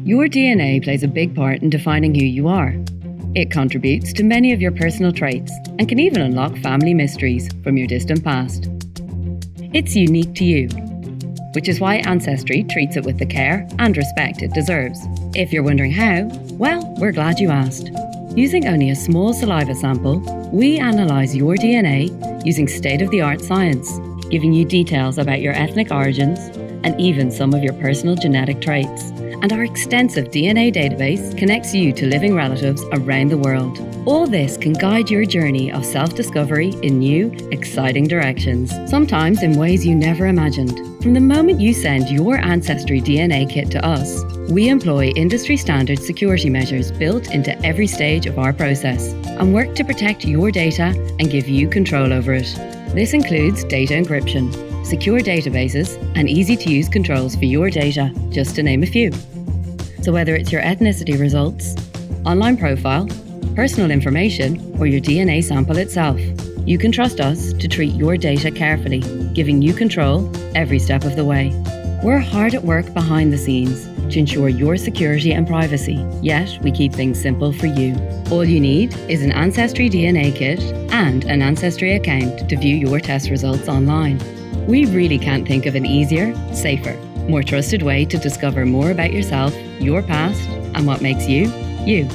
Your DNA plays a big part in defining who you are. It contributes to many of your personal traits and can even unlock family mysteries from your distant past. It's unique to you, which is why Ancestry treats it with the care and respect it deserves. If you're wondering how, well, we're glad you asked. Using only a small saliva sample, we analyse your DNA using state-of-the-art science, giving you details about your ethnic origins and even some of your personal genetic traits. And our extensive DNA database connects you to living relatives around the world. All this can guide your journey of self-discovery in new, exciting directions, sometimes in ways you never imagined. From the moment you send your AncestryDNA kit to us, we employ industry-standard security measures built into every stage of our process and work to protect your data and give you control over it. This includes data encryption, secure databases, and easy-to-use controls for your data, just to name a few. So whether it's your ethnicity results, online profile, personal information, or your DNA sample itself, you can trust us to treat your data carefully, giving you control every step of the way. We're hard at work behind the scenes to ensure your security and privacy, yet we keep things simple for you. All you need is an AncestryDNA kit and an Ancestry account to view your test results online. We really can't think of an easier, safer, more trusted way to discover more about yourself, your past, and what makes you, you.